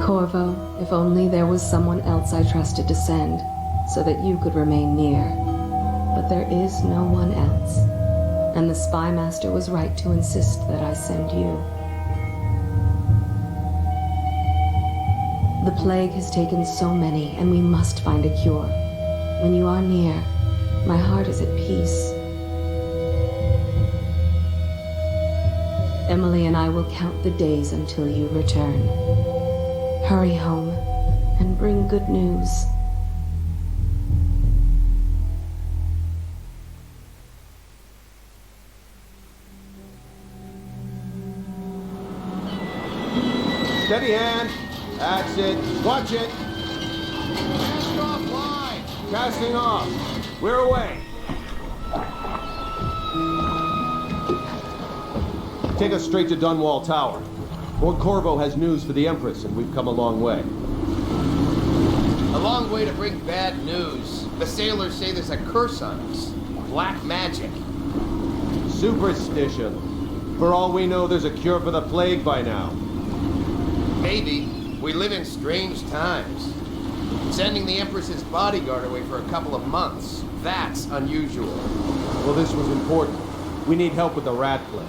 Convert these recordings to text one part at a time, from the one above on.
Corvo, if only there was someone else I trusted to send, so that you could remain near. But there is no one else, and the Spy Master was right to insist that I send you. The plague has taken so many, and we must find a cure. When you are near, my heart is at peace. Emily and I will count the days until you return. Hurry home and bring good news. Steady hand. That's it. Watch it. Cast offline. Casting off. We're away. Take us straight to Dunwall Tower. Lord Corvo has news for the Empress, and we've come a long way. A long way to bring bad news. The sailors say there's a curse on us. Black magic. Superstition. For all we know, there's a cure for the plague by now. Maybe. We live in strange times. Sending the Empress's bodyguard away for a couple of months. That's unusual. Well, this was important. We need help with the rat plague.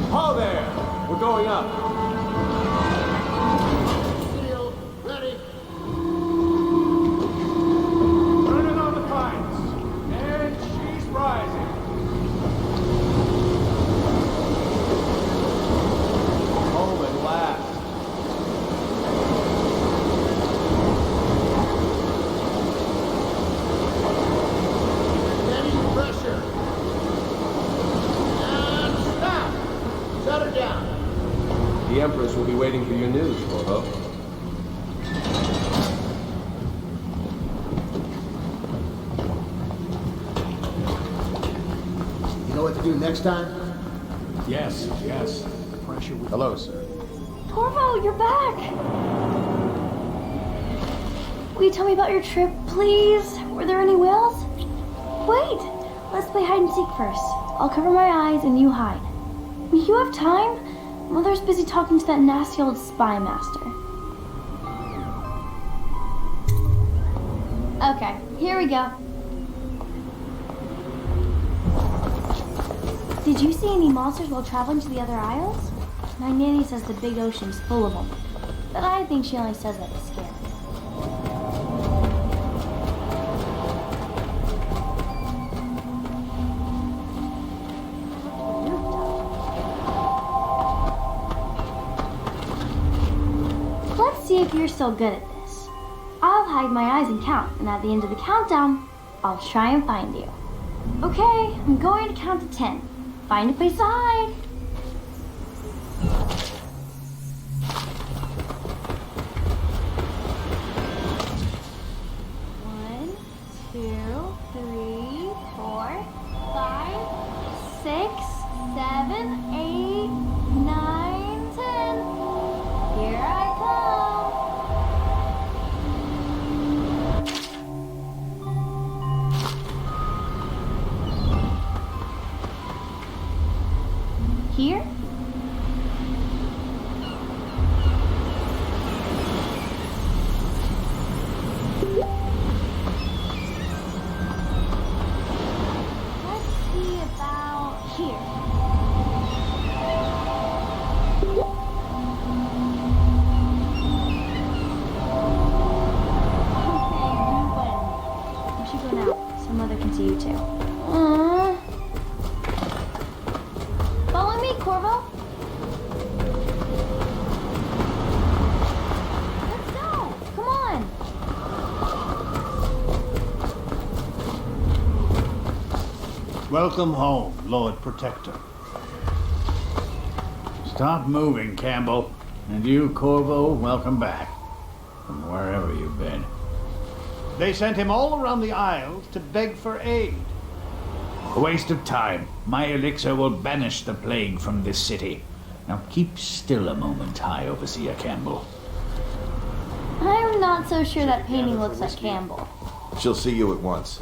Ho there! We're going up. The Empress will be waiting for your news, Corvo. You know what to do next time? Yes. The pressure will... Hello, sir. Corvo, you're back! Will you tell me about your trip, please? Were there any whales? Wait! Let's play hide and seek first. I'll cover my eyes and you hide. You have time? Mother's busy talking to that nasty old spy master. Okay, here we go. Did you see any monsters while traveling to the other isles? My nanny says the big ocean's full of them, but I think she only says that to scare me. Let's see if you're still good at this. I'll hide my eyes and count, and at the end of the countdown, I'll try and find you. Okay, I'm going to count to 10. Find a place to hide. 1, 2, 3, 4, 5, 6, 7, 8, 9, 10. Here I come. Here? Let's see about here. Okay, you win. You should go now, so Mother can see you too. Follow me, Corvo. Let's go. Come on. Welcome home, Lord Protector. Stop moving, Campbell. And you, Corvo, welcome back. From wherever you've been. They sent him all around the Isles to beg for aid. A waste of time. My elixir will banish the plague from this city. Now keep still a moment, High Overseer Campbell. I'm not so sure that painting looks like Campbell. She'll see you at once.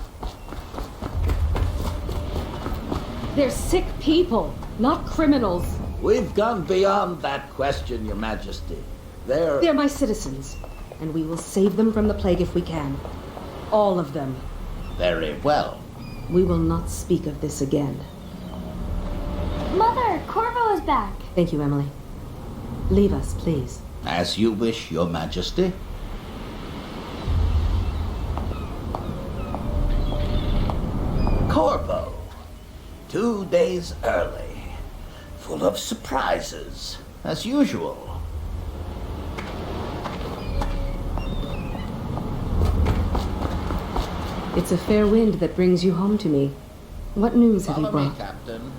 They're sick people, not criminals. We've gone beyond that question, Your Majesty. They're My citizens, and we will save them from the plague if we can. All of them. very well. We will not speak of this again. Mother, Corvo is back. Thank you, Emily. Leave us, please. As you wish, Your Majesty. Corvo. 2 days early. Full of surprises, as usual. It's a fair wind that brings you home to me. What news have you Follow me, brought? Captain.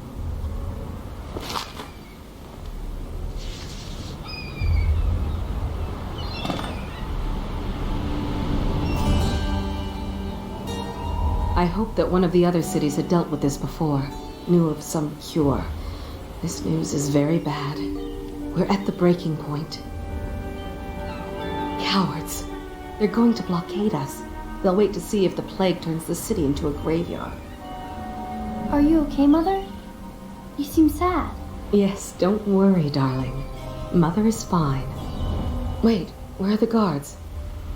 I hoped that one of the other cities had dealt with this before, knew of some cure. This news is very bad. We're at the breaking point. Cowards. They're going to blockade us. They'll wait to see if the plague turns the city into a graveyard. Are you okay, Mother? You seem sad. Yes, don't worry, darling. Mother is fine. Wait, where are the guards?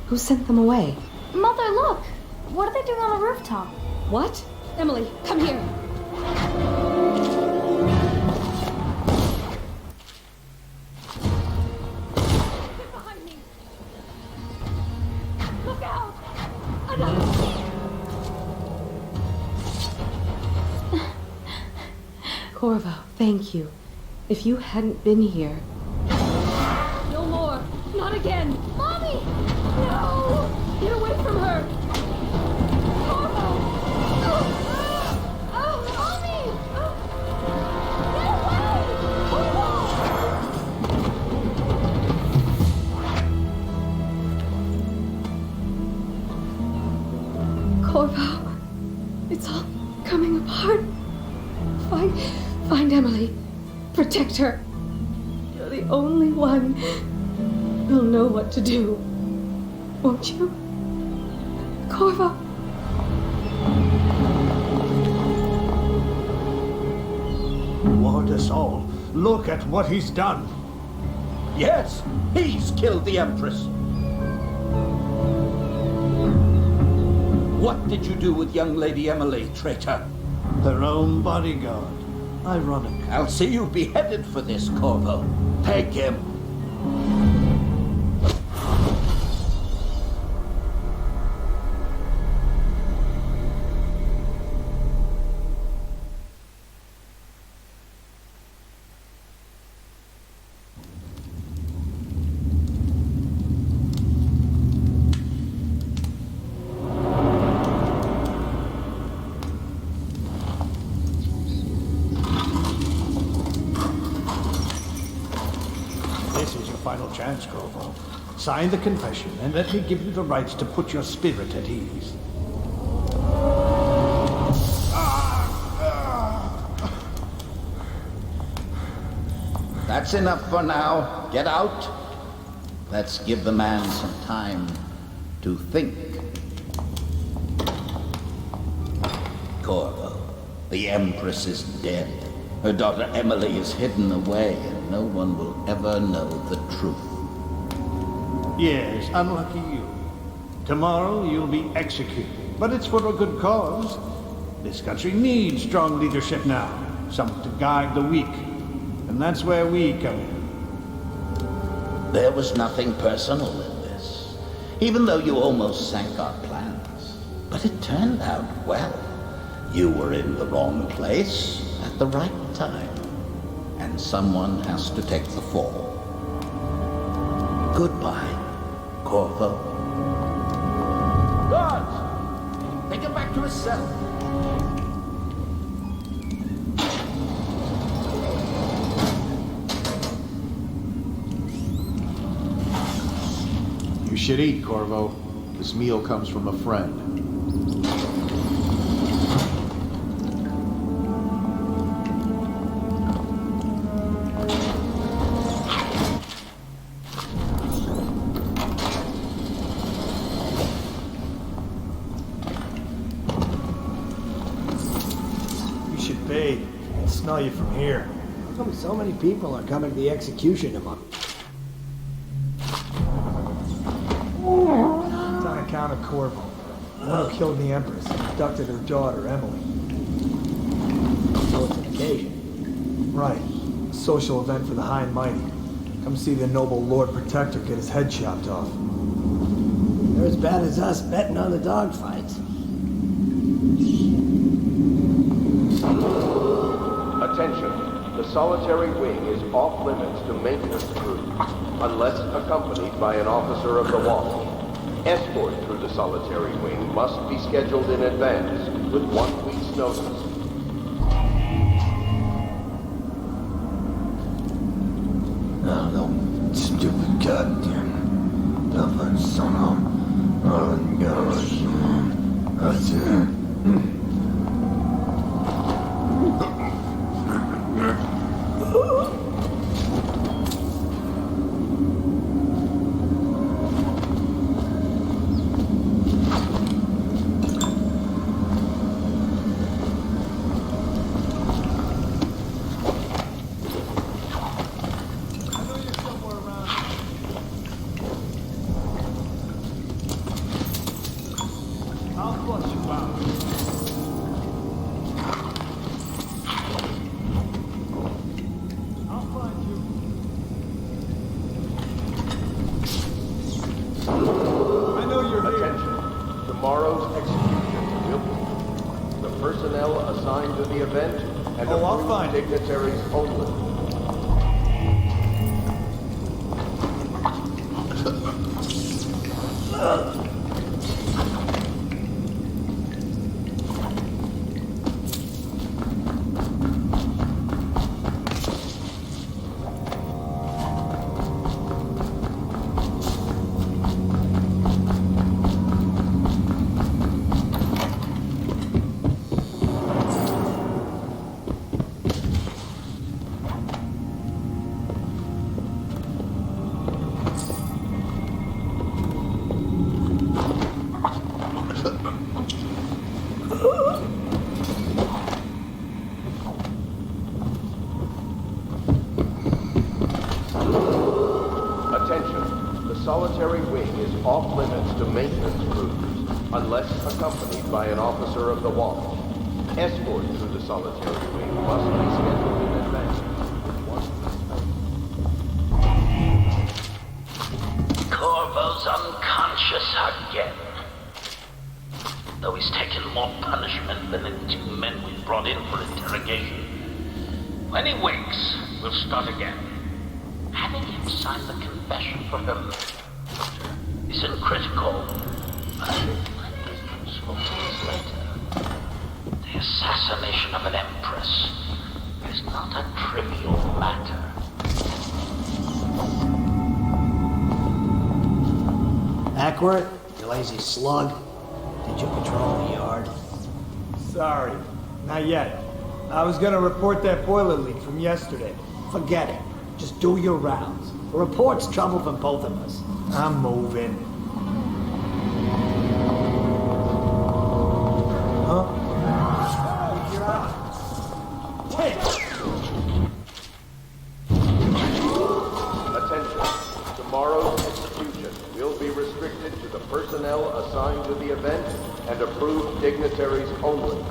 Who sent them away? Mother, look! What are they doing on the rooftop? What? Emily, come here. Get behind me. Look out! Corvo, thank you. If you hadn't been here... No more! Not again! Mommy! No! Get away from her! Corvo! Mommy! Get away! Corvo, it's all coming apart. Find Emily. Protect her. You're the only one who'll know what to do. Won't you? Corvo. Ward us all. Look at what he's done. Yes, he's killed the Empress. What did you do with young Lady Emily, traitor? Their own bodyguard. Ironic. I'll see you beheaded for this, Corvo. Take him. This is your final chance, Corvo. Sign the confession, and let me give you the rights to put your spirit at ease. That's enough for now. Get out. Let's give the man some time to think. Corvo, the Empress is dead. Her daughter Emily is hidden away, and no one will ever know the truth. Yes, unlucky you. Tomorrow you'll be executed, but it's for a good cause. This country needs strong leadership now, someone to guide the weak. And that's where we come in. There was nothing personal in this, even though you almost sank our plans. But it turned out well. You were in the wrong place at the right time, and someone has to take the fall. Goodbye, Corvo. Guards! Take him back to his cell. You should eat, Corvo. This meal comes from a friend. smell you from here. How come so many people are coming to the execution tomorrow? It's on account of Corvo. The one who killed the Empress and abducted her daughter, Emily. So it's an occasion. Right. A social event for the high and mighty. Come see the noble Lord Protector get his head chopped off. They're as bad as us betting on the dogfights. Attention. The solitary wing is off limits to maintenance crews, unless accompanied by an officer of the watch. Escort through the solitary wing must be scheduled in advance, with 1 week's notice. Oh, no. Stupid goddamn. Dublin son of... Oh, gosh. That's it. Tomorrow's execution will be the personnel assigned to the event and approved dignitaries only. Solitary wing is off limits to maintenance crews, unless accompanied by an officer of the watch. Escort through the solitary wing must be scheduled in advance. Corvo's unconscious again. Though he's taken more punishment than the 2 men we brought in for interrogation. When he wakes, we'll start again. Having him sign the confession for him isn't critical. But 12 years later, the assassination of an empress is not a trivial matter. Ackworth, you lazy slug. Did you patrol the yard? Sorry, not yet. I was gonna report that boiler leak from yesterday. Forget it. Just do your rounds. The report's trouble for both of us. I'm moving. Huh? You're out. Take it. Attention. Tomorrow's execution will be restricted to the personnel assigned to the event and approved dignitaries only.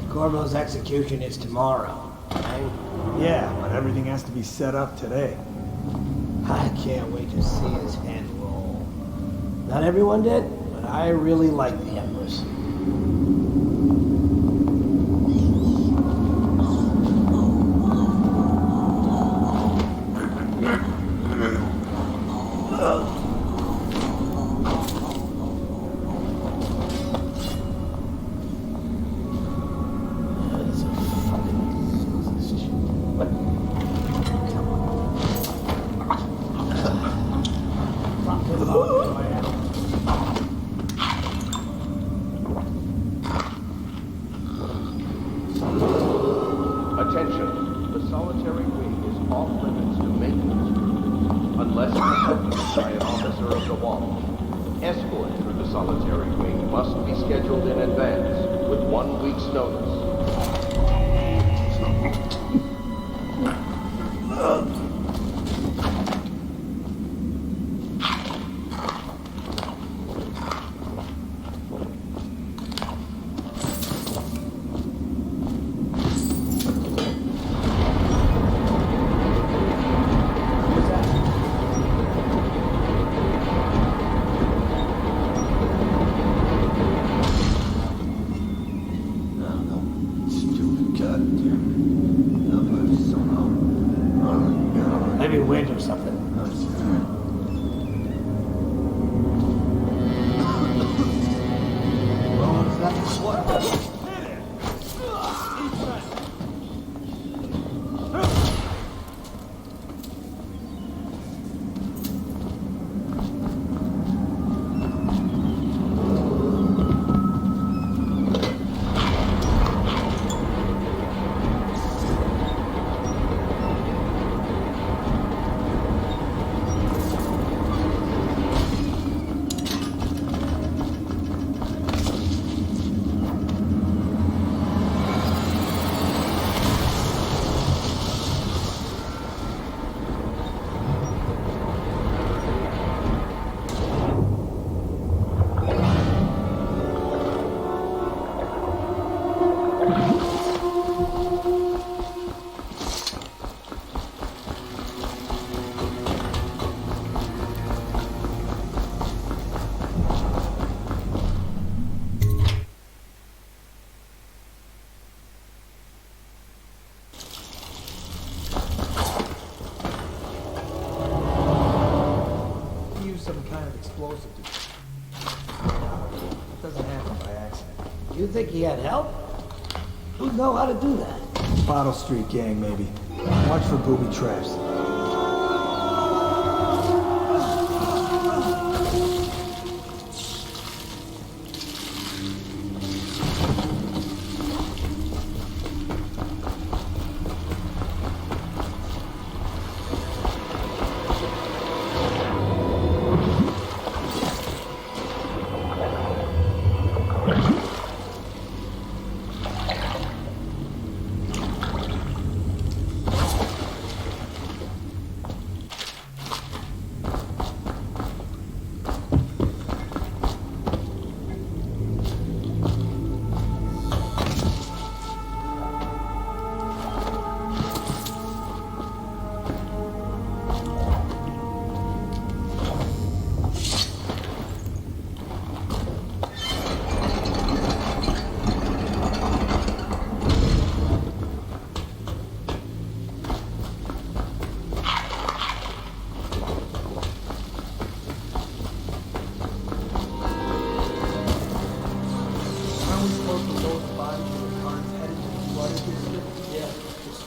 Corvo's execution is tomorrow, right? Yeah, but everything has to be set up today. I can't wait to see his head roll. Not everyone did, but I really like the Empress. Attention, the solitary wing is off limits to maintenance crews, unless accompanied by an officer of the watch. Escort through the the solitary wing must be scheduled in advance, with 1 week's notice. Maybe wind or something. Some kind of explosive. It doesn't happen by accident. You think he had help? Who'd know how to do that? Bottle Street gang, maybe. Watch for booby traps.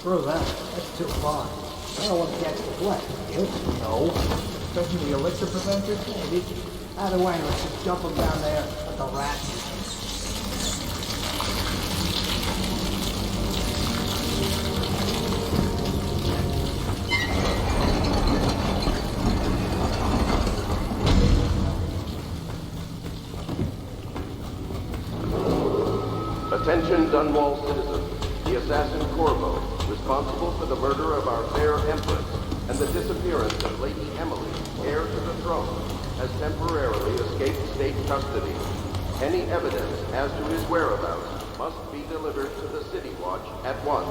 Screw that. That's too far. I don't want to catch the flesh. You? No. Especially the elixir preventer? Maybe. Either way, let's just jump them down there at the rats. Attention Dunwall citizens. The assassin Corvo, responsible for the murder of our fair Empress and the disappearance of Lady Emily, heir to the throne, has temporarily escaped state custody. Any evidence as to his whereabouts must be delivered to the City Watch at once.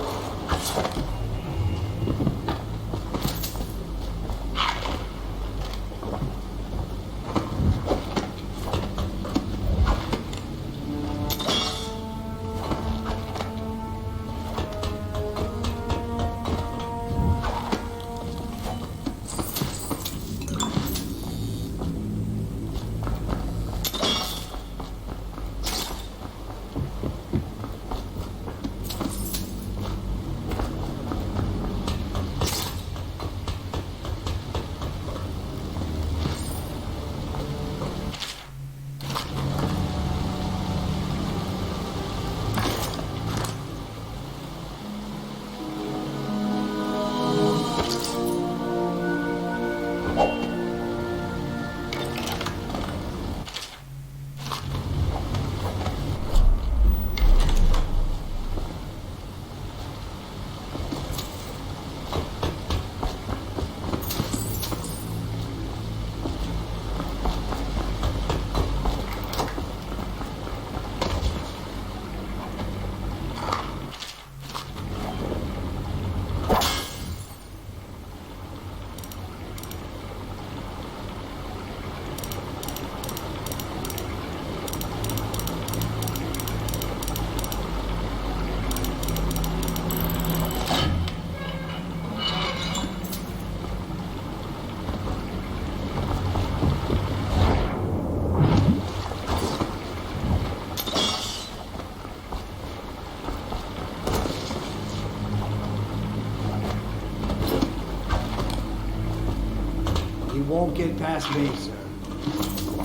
won't get past me, sir.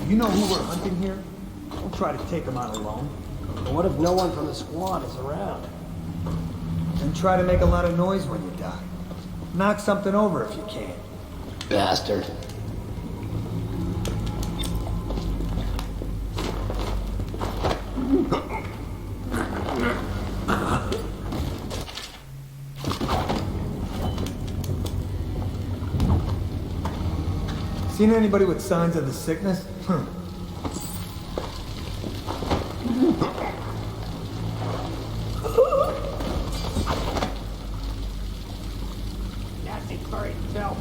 You know who we're hunting here? Don't try to take him out alone. But what if no one from the squad is around? Then try to make a lot of noise when you die. Knock something over if you can. Bastard. Seen anybody with signs of the sickness? Nasty furry filth.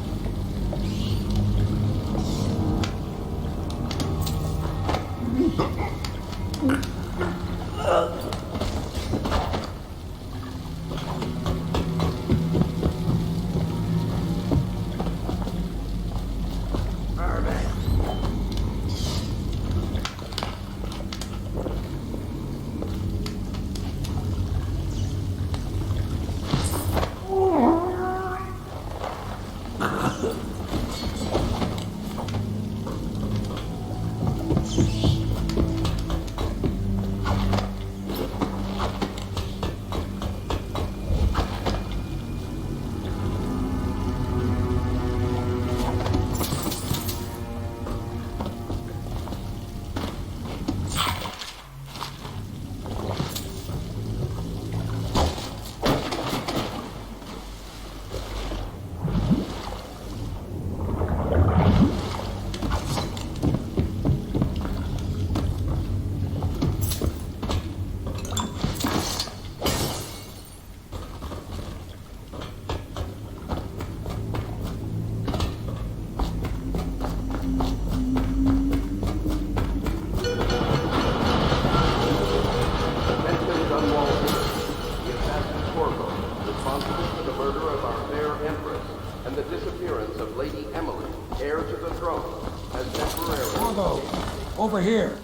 Over here.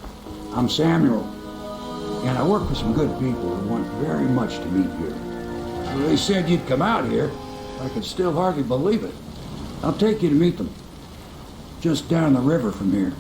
I'm Samuel, and I work for some good people who want very much to meet here. Well, they said you'd come out here. I could still hardly believe it. I'll take you to meet them. Just down the river from here.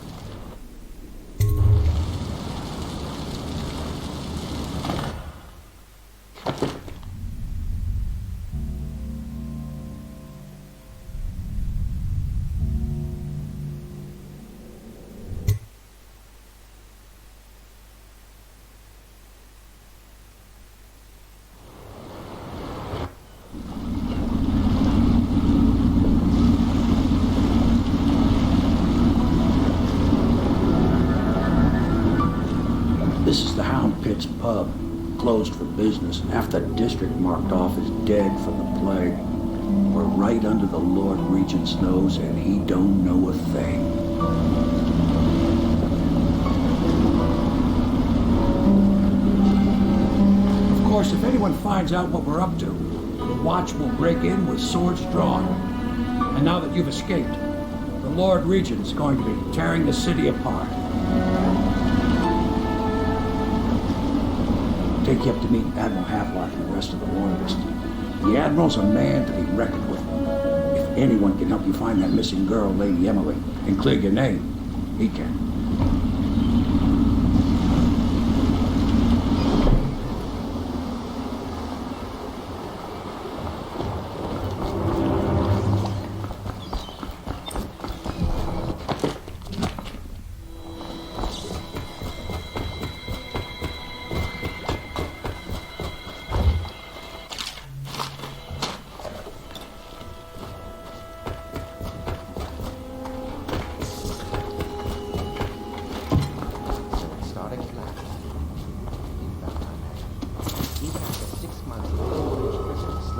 This is the Hound Pit's pub, closed for business, and half the district marked off as dead from the plague. We're right under the Lord Regent's nose, and he don't know a thing. Of course, if anyone finds out what we're up to, the watch will break in with swords drawn. And now that you've escaped, the Lord Regent is going to be tearing the city apart. Take you up to meet Admiral Havelock and the rest of the Loyalists. The Admiral's a man to be reckoned with. If anyone can help you find that missing girl, Lady Emily, and clear your name, he can.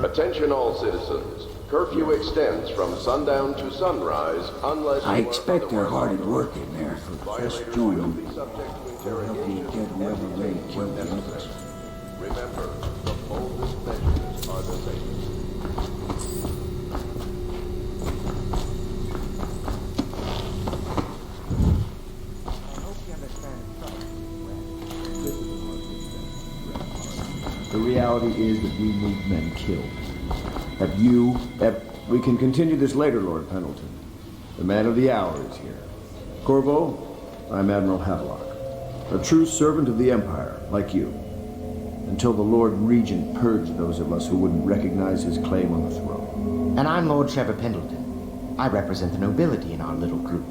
Attention all citizens. Curfew extends from sundown to sunrise unless I expect they're hard at work in there. Just join them. They'll help you get whoever they killed the others. Remember, the boldest measures are the safest. The reality is that we need men killed. We can continue this later, Lord Pendleton. The man of the hour is here. Corvo, I'm Admiral Havelock, a true servant of the Empire, like you. Until the Lord Regent purged those of us who wouldn't recognize his claim on the throne. And I'm Lord Trevor Pendleton. I represent the nobility in our little group.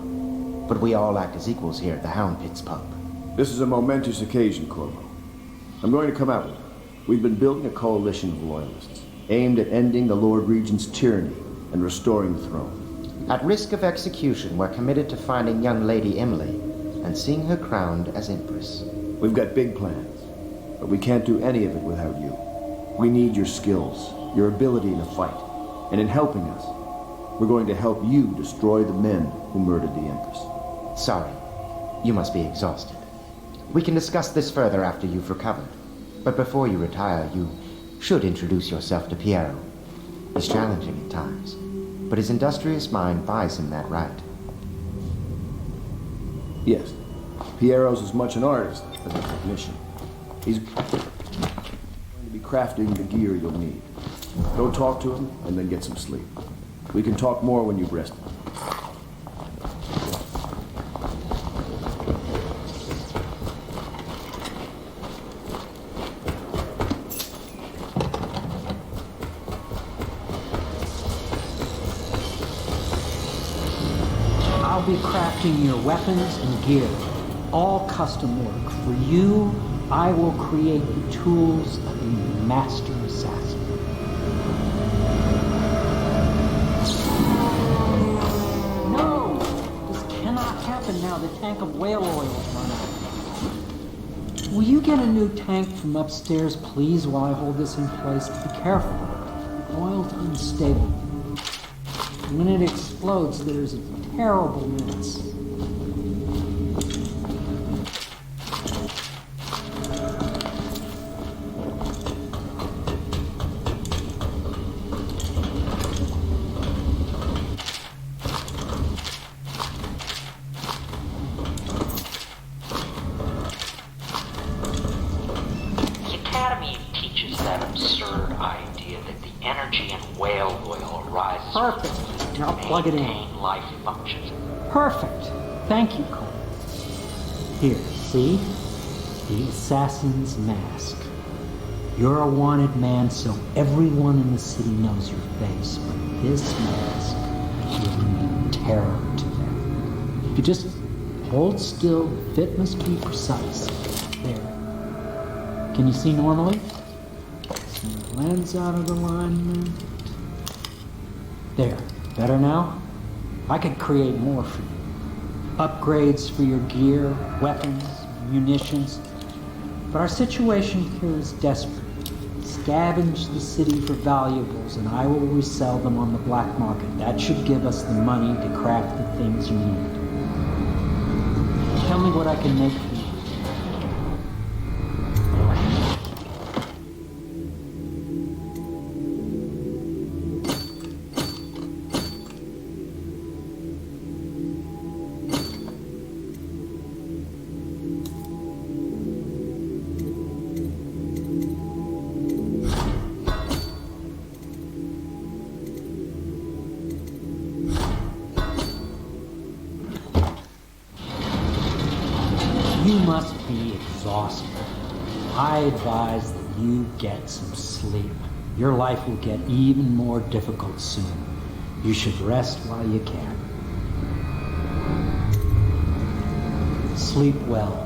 But we all act as equals here at the Hound Pits pub. This is a momentous occasion, Corvo. I'm going to come out with it. We've been building a coalition of loyalists, aimed at ending the Lord Regent's tyranny and restoring the throne. At risk of execution, we're committed to finding young Lady Emily and seeing her crowned as Empress. We've got big plans, but we can't do any of it without you. We need your skills, your ability in a fight, and in helping us, we're going to help you destroy the men who murdered the Empress. Sorry, you must be exhausted. We can discuss this further after you've recovered. But before you retire, you should introduce yourself to Piero. He's challenging at times, but his industrious mind buys him that right. Yes, Piero's as much an artist as a technician. He's going to be crafting the gear you'll need. Go talk to him, and then get some sleep. We can talk more when you've rested. I'll be crafting your weapons and gear, all custom work. For you, I will create the tools of a master assassin. No! This cannot happen now. The tank of whale oil is run out. Will you get a new tank from upstairs, please, while I hold this in place? Be careful. The oil's unstable. When it explodes, there's a terrible mess. The Academy teaches that absurd idea that the energy in whale oil arises Perfect. Now plug it in. maintain life functions. Perfect. Thank you, Cole. Here, see? The assassin's mask. You're a wanted man, so everyone in the city knows your face, but this mask will mean terror to them. If you just hold still, the fit must be precise. There. Can you see normally? Lens out of alignment. There. Better now? I could create more for you. Upgrades for your gear, weapons, munitions. But our situation here is desperate. Scavenge the city for valuables and I will resell them on the black market. That should give us the money to craft the things you need. Tell me what I can make for you. You must be exhausted. I advise that you get some sleep. Your life will get even more difficult soon. You should rest while you can. Sleep well.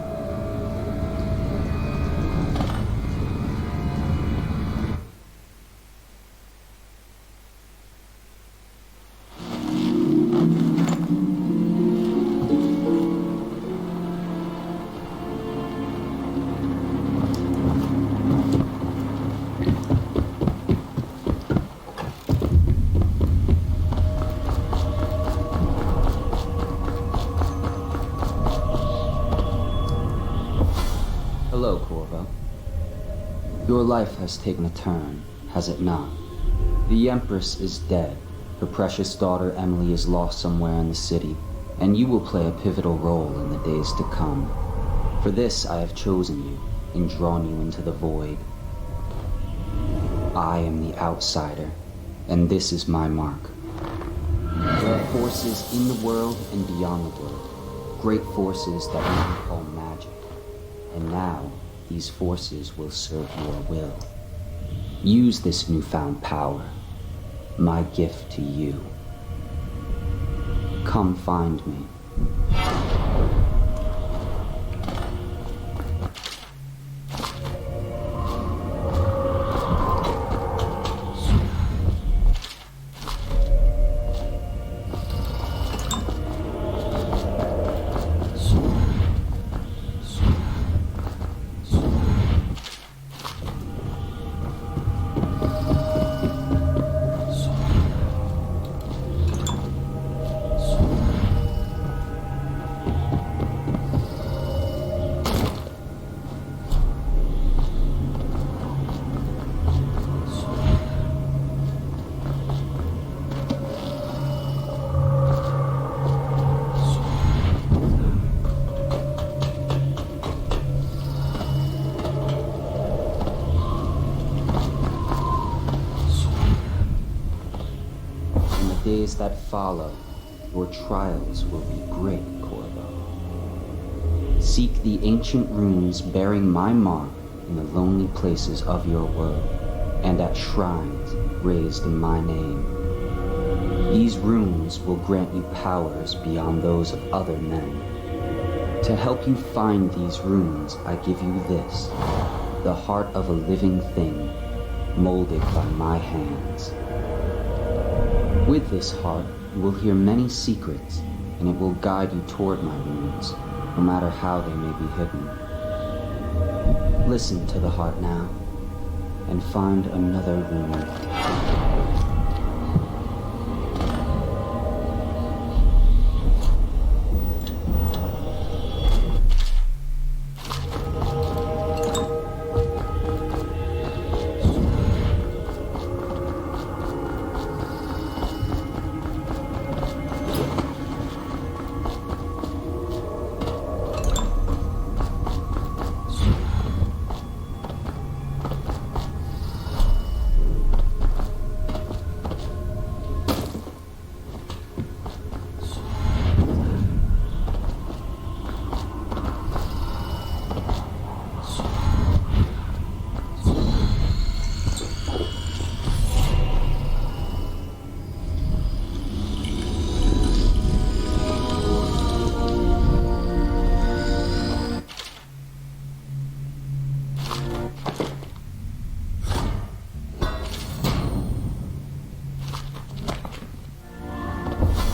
Hello, Corvo. Your life has taken a turn, has it not? The Empress is dead. Her precious daughter Emily is lost somewhere in the city, and you will play a pivotal role in the days to come. For this I have chosen you and drawn you into the void. I am the outsider, and this is my mark. forces in the world and beyond the world. Great forces that we can call magic. And now, these forces will serve your will. Use this newfound power, my gift to you. Come find me. Days that follow, your trials will be great, Corvo. Seek the ancient runes bearing my mark in the lonely places of your world, and at shrines raised in my name. These runes will grant you powers beyond those of other men. To help you find these runes, I give you this, the heart of a living thing, molded by my hands. With this heart, you will hear many secrets, and it will guide you toward my runes, no matter how they may be hidden. Listen to the heart now, and find another rune.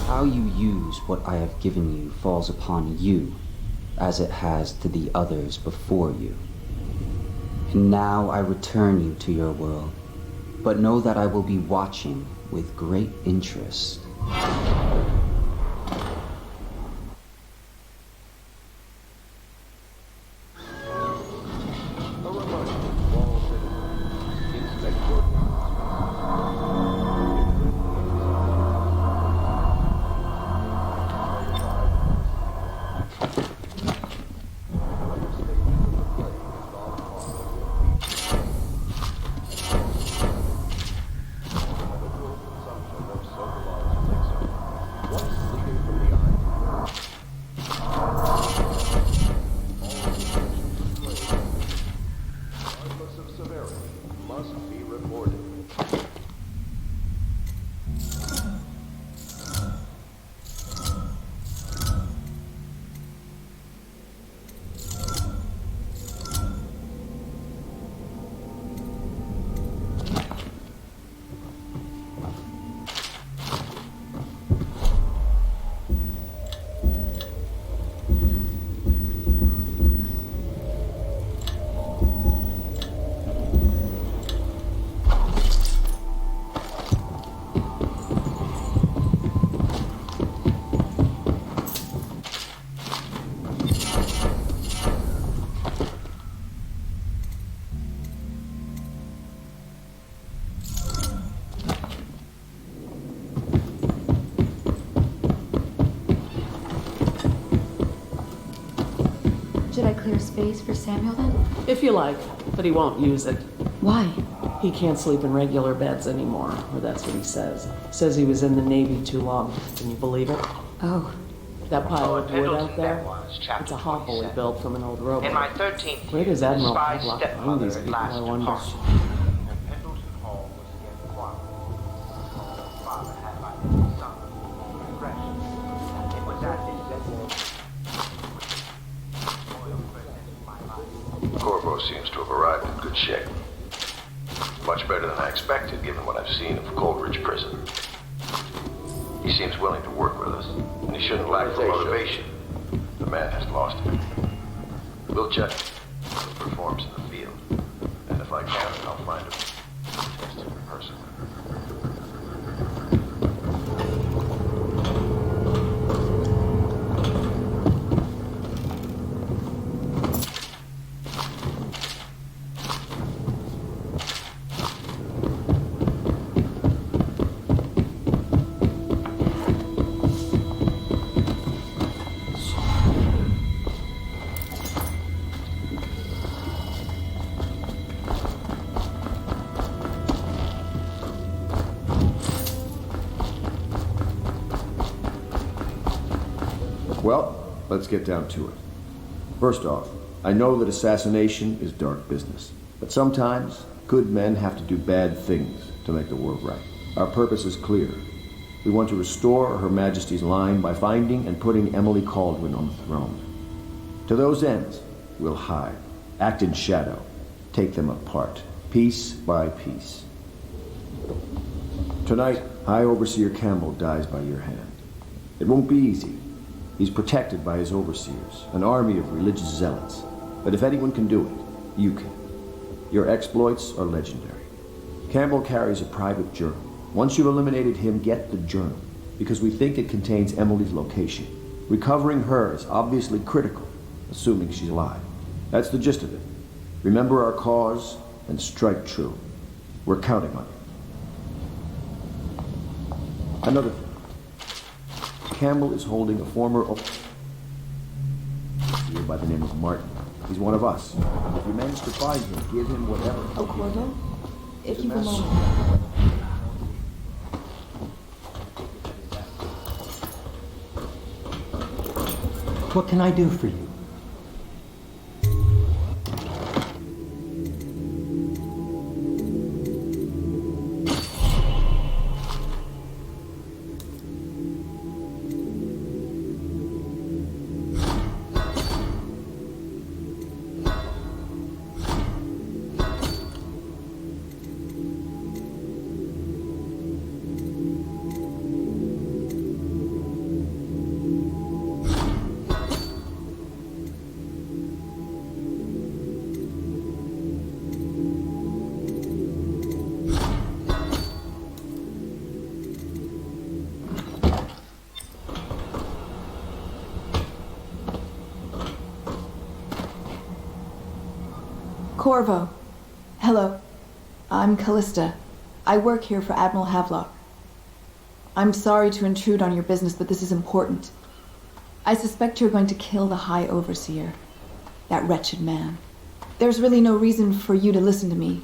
How you use what I have given you falls upon you, as it has to the others before you. And now I return you to your world, but know that I will be watching with great interest. Should I clear space for Samuel then? If you like, but he won't use it. Why? He can't sleep in regular beds anymore, or that's what he says. Says he was in the Navy too long. Can you believe it? Oh. That pile of wood Pendleton out there? Memoirs, chapter It's a hovel he 27. built from an old rowboat. In my 13th Where does year, Admiral the spy Havelock stepmother find these at people, last I wonder? departed, and Pendleton Hall was again quiet. Her father had by his son regression. It was at this dead Corvo seems to have arrived in good shape. Much better than I expected, given what I've seen of Coleridge Prison. He seems willing to work with us, and he shouldn't lack for motivation. The man has lost it. We'll check how he performs in the field, and if I can, I'll find him. Test him personally. Well, let's get down to it. First off, I know that assassination is dark business, but sometimes good men have to do bad things to make the world right. Our purpose is clear. We want to restore Her Majesty's line by finding and putting Emily Kaldwin on the throne. To those ends, we'll hide, act in shadow, take them apart, piece by piece. Tonight, High Overseer Campbell dies by your hand. It won't be easy. He's protected by his overseers, an army of religious zealots. But if anyone can do it, you can. Your exploits are legendary. Campbell carries a private journal. Once you've eliminated him, get the journal, because we think it contains Emily's location. Recovering her is obviously critical, assuming she's alive. That's the gist of it. Remember our cause and strike true. We're counting on you. Another thing. Campbell is holding a former officer by the name of Martin. He's one of us. If you manage to find him, give him whatever. Oh, Corvo, if you have a moment. What can I do for you? Corvo. Hello. I'm Callista. I work here for Admiral Havelock. I'm sorry to intrude on your business, but this is important. I suspect you're going to kill the High Overseer. That wretched man. There's really no reason for you to listen to me.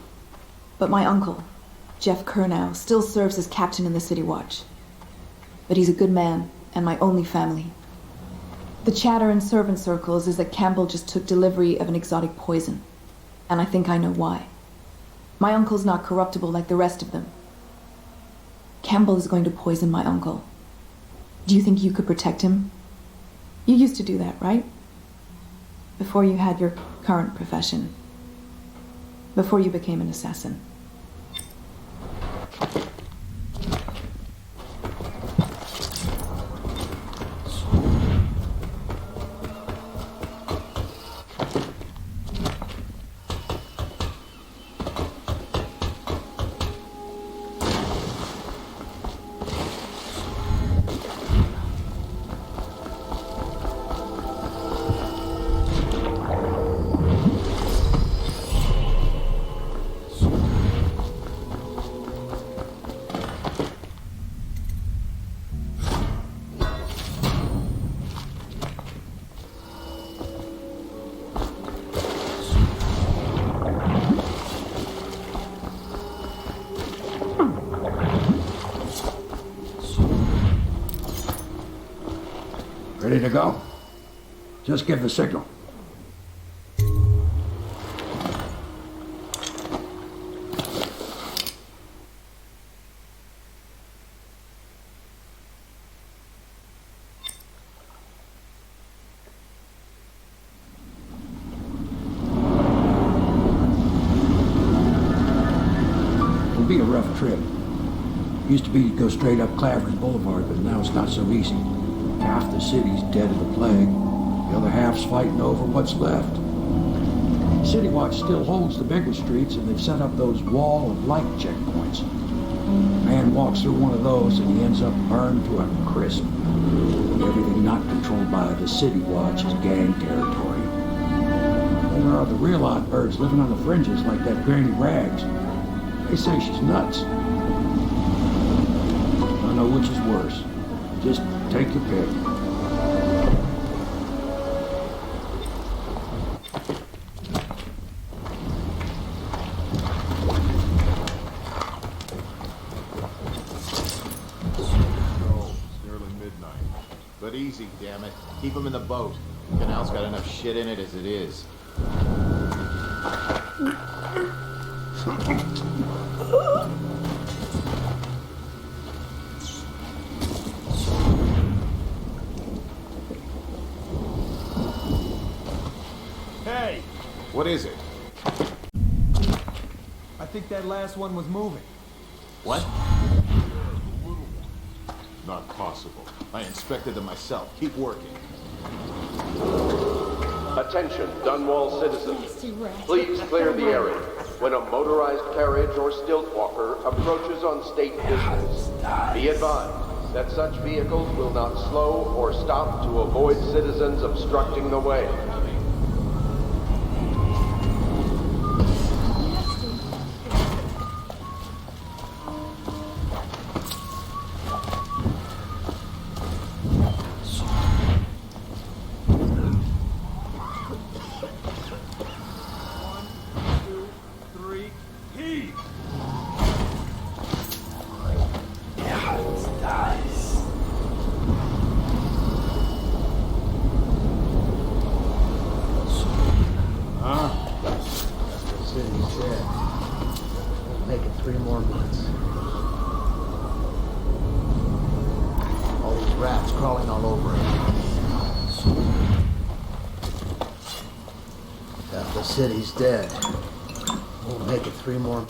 But my uncle, Jeff Kernow, still serves as captain in the City Watch. But he's a good man, and my only family. The chatter in servant circles is that Campbell just took delivery of an exotic poison. And I think I know why. My uncle's not corruptible like the rest of them. Campbell is going to poison my uncle. Do you think you could protect him? You used to do that, right? Before you had your current profession. Before you became an assassin. Ready to go? Just give the signal. It'll be a rough trip. Used to be to go straight up Clavers Boulevard, but now it's not so easy. Half the city's dead of the plague. The other half's fighting over what's left. City Watch still holds the bigger streets, and they've set up those wall of light checkpoints. A man walks through one of those, and he ends up burned to a crisp. Everything not controlled by the City Watch is gang territory. There are the real odd birds living on the fringes like that Granny Rags. They say she's nuts. I don't know which is worse. Just take your pick. But easy, damn it. Keep them in the boat. The canal's got enough shit in it as it is. Hey! What is it? I think that last one was moving. What? Not possible. I inspected them myself. Keep working. Attention, Dunwall citizens. Please clear the area. When a motorized carriage or stilt walker approaches on state business, be advised that such vehicles will not slow or stop to avoid citizens obstructing the way. City's dead. We'll make it 3 more.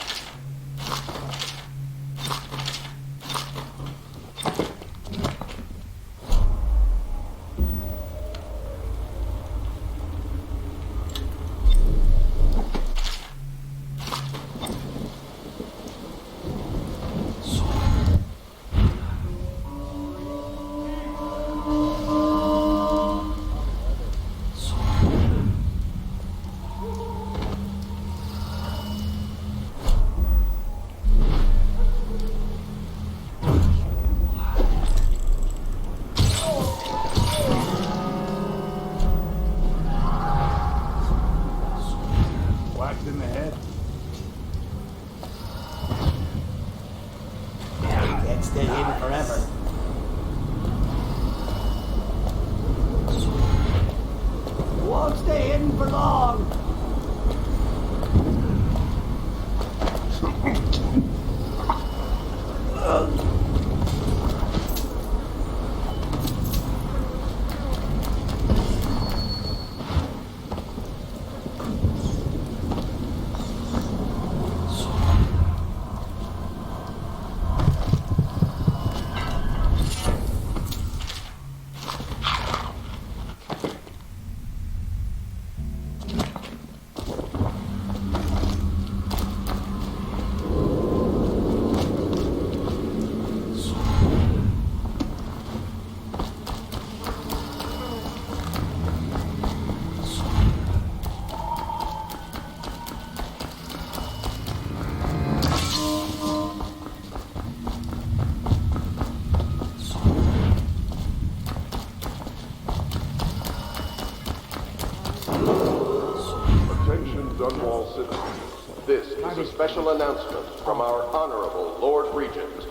Dunwall citizens, this is a special announcement from our Honorable Lord Regent.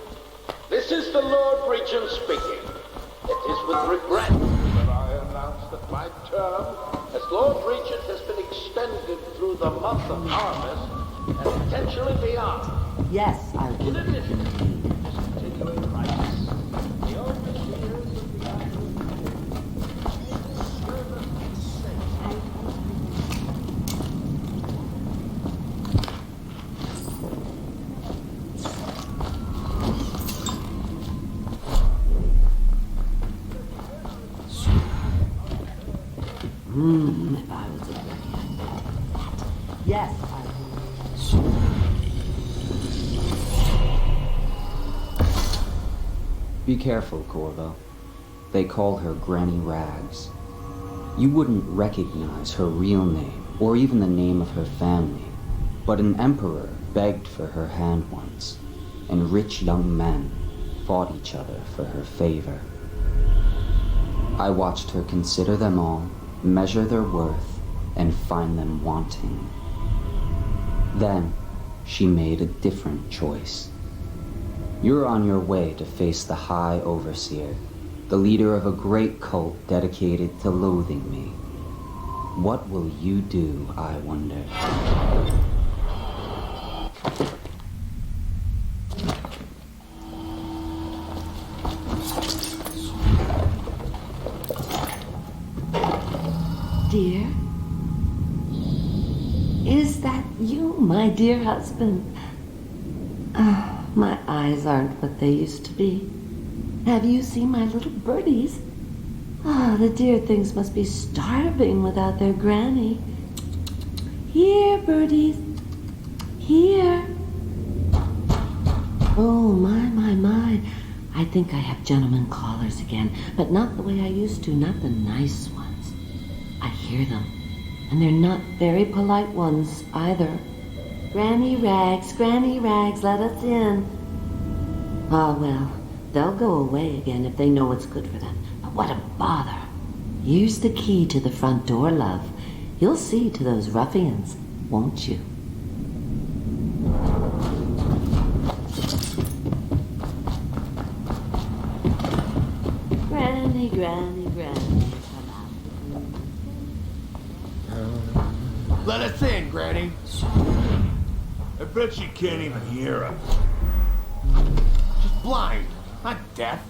This is the Lord Regent speaking. It is with regret that our term, as Lord Regent has been extended through the month of harvest and potentially beyond. Yes, I In will. addition to this continuing crisis, the overseers of the island If I was a bird. Yes, I will. Be careful, Corvo. They call her Granny Rags. You wouldn't recognize her real name, or even the name of her family, but an emperor begged for her hand once, and rich young men fought each other for her favor. I watched her consider them all, measure their worth, and find them wanting. Then, she made a different choice. You're on your way to face the High Overseer, the leader of a great cult dedicated to loathing me. What will you do, I wonder? Dear? Is that you, my dear husband? My eyes aren't what they used to be. Have you seen my little birdies? The dear things must be starving without their granny. Here, birdies. Here. Oh, my. I think I have gentlemen callers again, but not the way I used to, not the nice ones. I hear them, and they're not very polite ones either. Granny Rags, let us in. Ah, well, they'll go away again if they know what's good for them. But what a bother. Here's the key to the front door, love. You'll see to those ruffians, won't you? Granny, come out. Let us in, Granny. I bet you can't even hear us. She's blind, not deaf.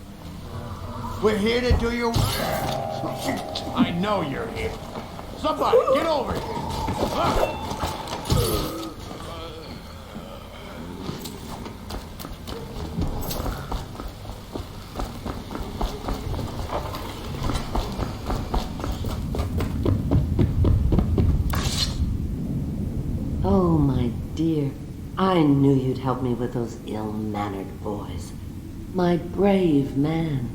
We're here to do your... I know you're here. Somebody, get over here. Oh, my dear. I knew you'd help me with those ill-mannered boys. My brave man.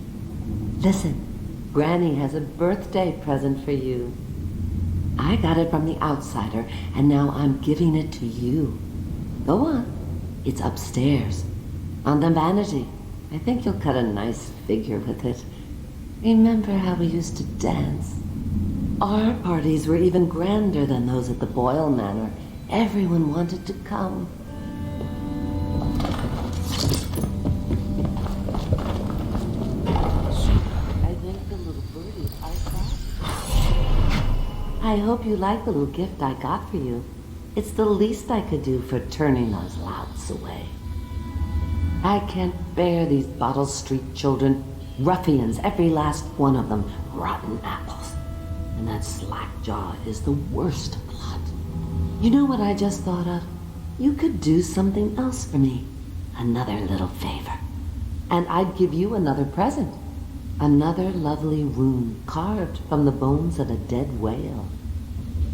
Listen, Granny has a birthday present for you. I got it from the outsider, and now I'm giving it to you. Go on. It's upstairs. On the vanity. I think you'll cut a nice figure with it. Remember how we used to dance? Our parties were even grander than those at the Boyle Manor. Everyone wanted to come. I think the little birdies are fast. I hope you like the little gift I got for you. It's the least I could do for turning those louts away. I can't bear these Bottle Street children. Ruffians, every last one of them. Rotten apples. And that slack-jaw is the worst of the lot. You know what I just thought of? You could do something else for me. Another little favor. And I'd give you another present. Another lovely rune carved from the bones of a dead whale.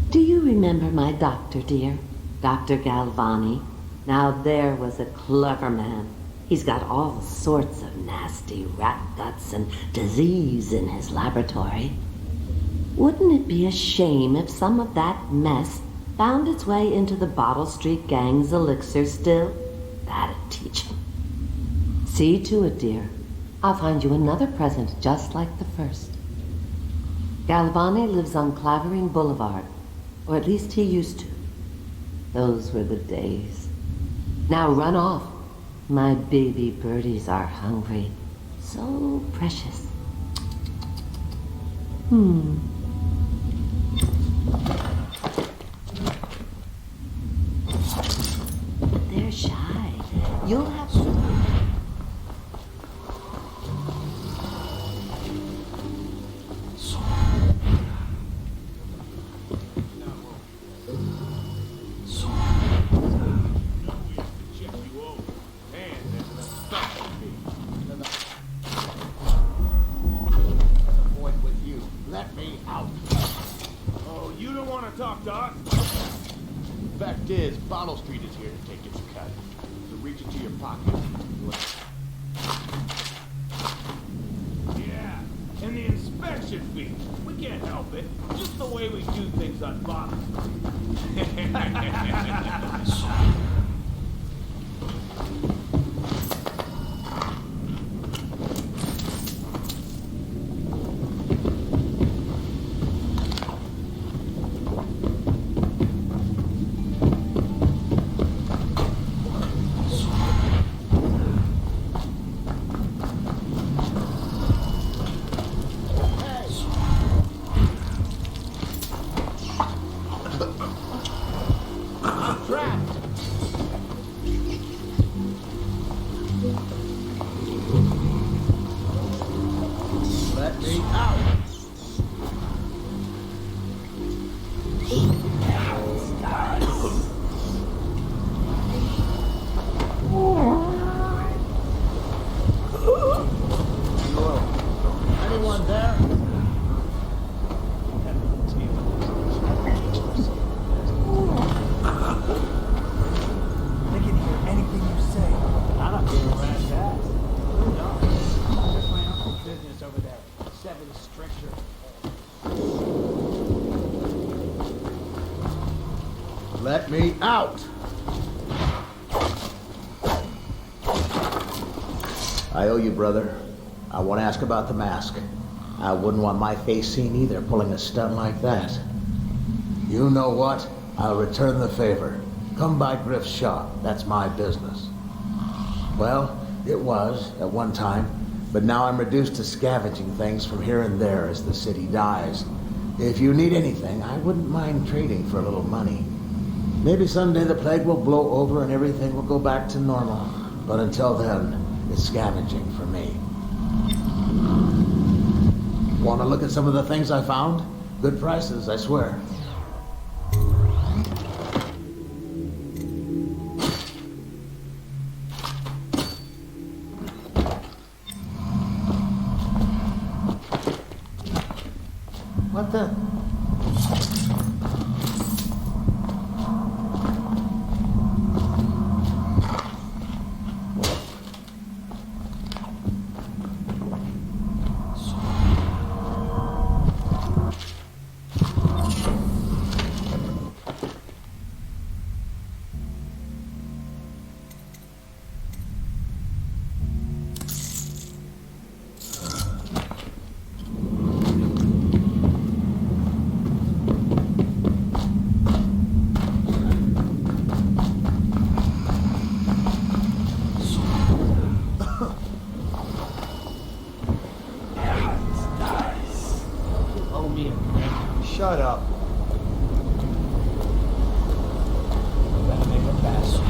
Do you remember my doctor, dear? Dr. Galvani? Now there was a clever man. He's got all sorts of nasty rat guts and disease in his laboratory. Wouldn't it be a shame if some of that mess found its way into the Bottle Street gang's elixir still? That'd teach him. See to it, dear. I'll find you another present just like the first. Galvani lives on Clavering Boulevard, or at least he used to. Those were the days. Now run off. My baby birdies are hungry. So precious. talk, Doc. Fact is, Bottle Street is here to take its cut. So reach into your pocket. Yeah, and the inspection fee. We can't help it. Just the way we do things on Bottle Street. Let me out. Anyone there? They can hear anything you say. I'm not being a rat's ass. No. That's my uncle's business over there. 7 Stricture. Let me out. I owe you, brother. I want to ask about the mask. I wouldn't want my face seen either, pulling a stunt like that. You know what? I'll return the favor. Come by Griff's shop. That's my business. Well, it was at one time, but now I'm reduced to scavenging things from here and there as the city dies. If you need anything, I wouldn't mind trading for a little money. Maybe someday the plague will blow over and everything will go back to normal. But until then, it's scavenging for me. Want to look at some of the things I found? Good prices, I swear. What the? Shut up. Better make it fast.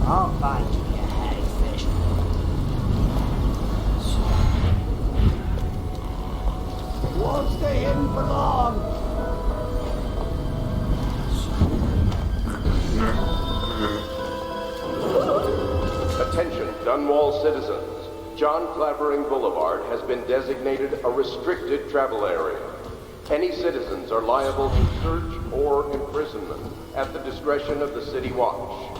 I'll find you, you hagfish. Won't stay hidden for long. Attention, Dunwall citizens. John Clavering Boulevard has been designated a restricted travel area. Any citizens are liable to search or imprisonment at the discretion of the City Watch.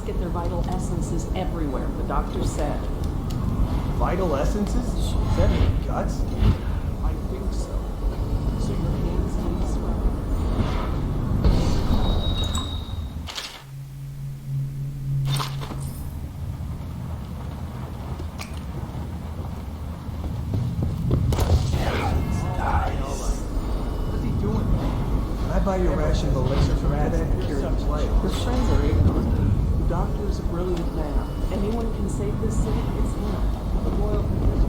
Get their vital essences everywhere, the doctor said. Vital essences? Does that mean guts? I think so. So your hands can swell. is a brilliant man. Anyone can save this city, it's him. The royal provision.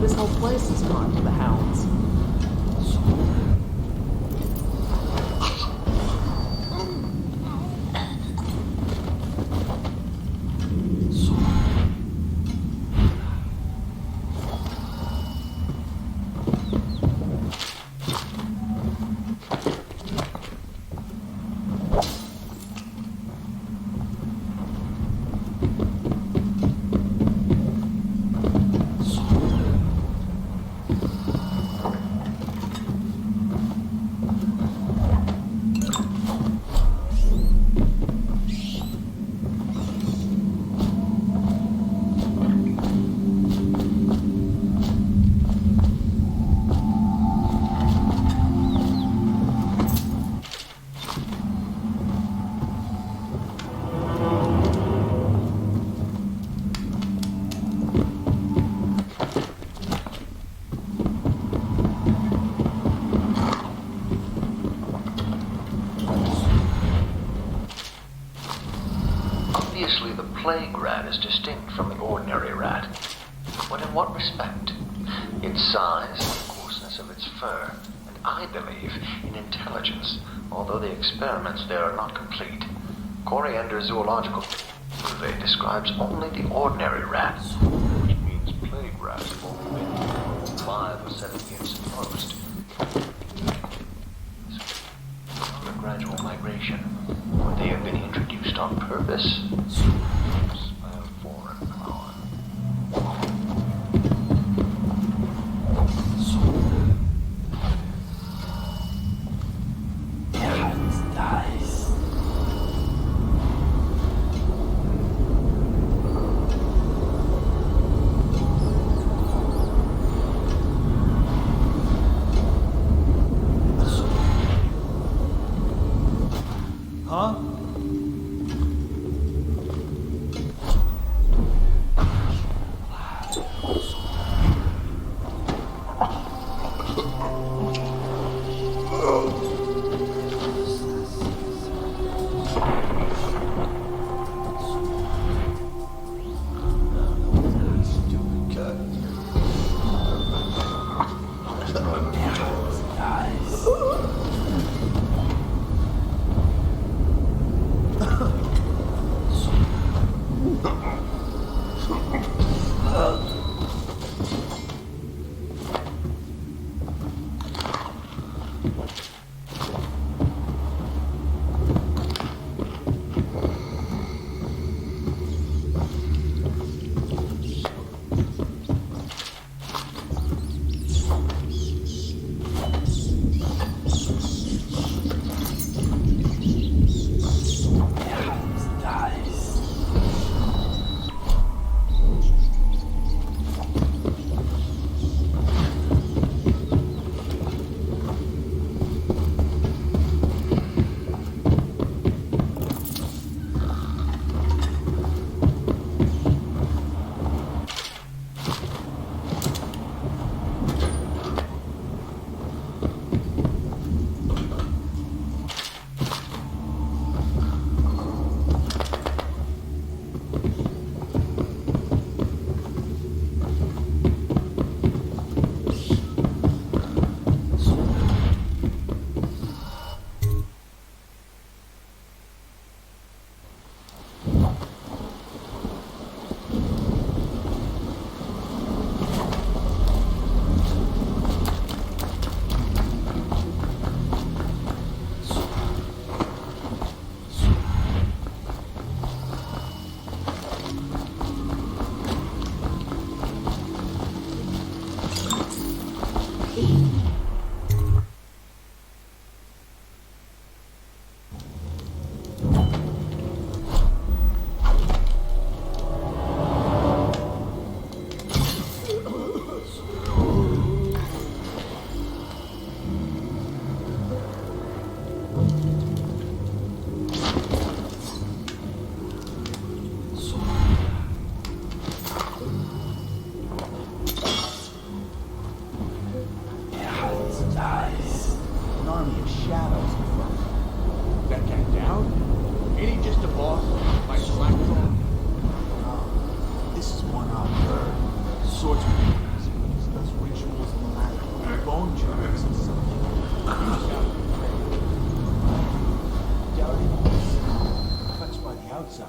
This whole place is gone to the hounds. Obviously, the plague rat is distinct from the ordinary rat. But in what respect? Its size, the coarseness of its fur, and I believe in intelligence, although the experiments there are not complete. Coriander Zoological Survey describes only the ordinary rat, which means plague rats have only been 5 or 7 years at most. It's not a gradual migration. Would they have been introduced on purpose? By a foreign power. Huh? army of shadows in front. That guy down? Ain't he just a boss? Like Slackjaw? No. This is one-armed bird. Swordsman. Does rituals in the land. Bone charms or something. Touched by the outside.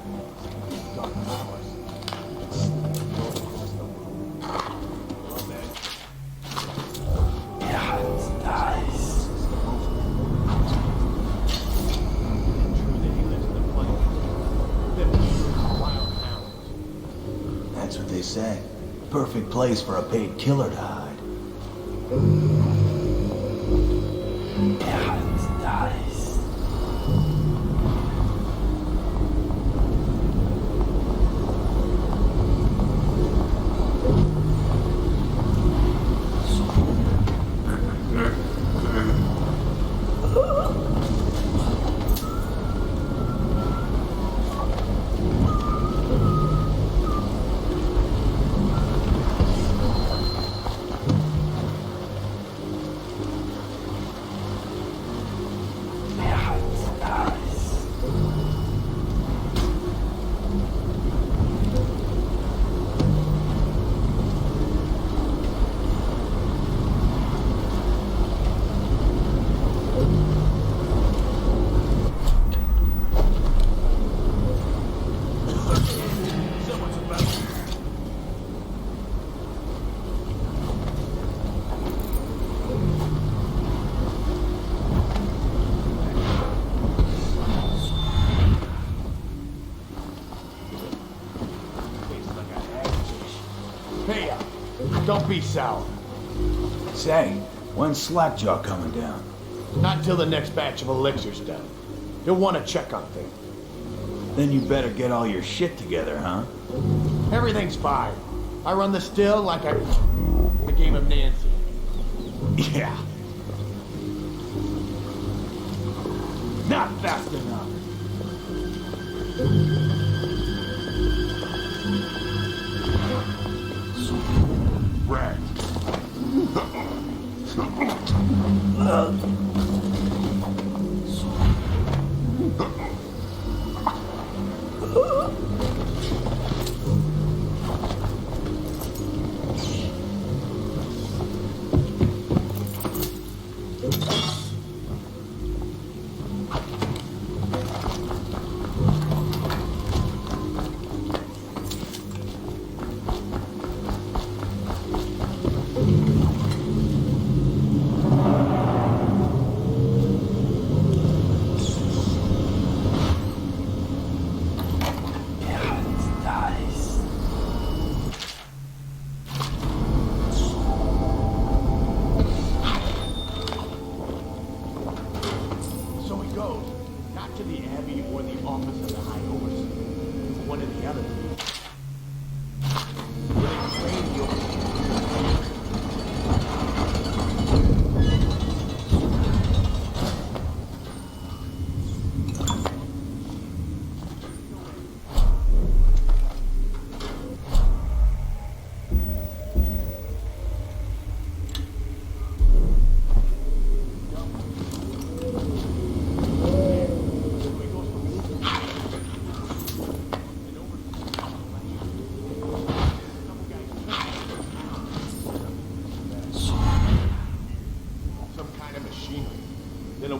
Dark powers. That's what they say. Perfect place for a paid killer to hide. Yeah, it's nice. Hey, don't be sour. Say, when's Slackjaw coming down? Not till the next batch of elixirs done. He'll want to check on things. Then you better get all your shit together, huh? Everything's fine. I run the still like a game of Nancy. Yeah. Not fast enough. Rat.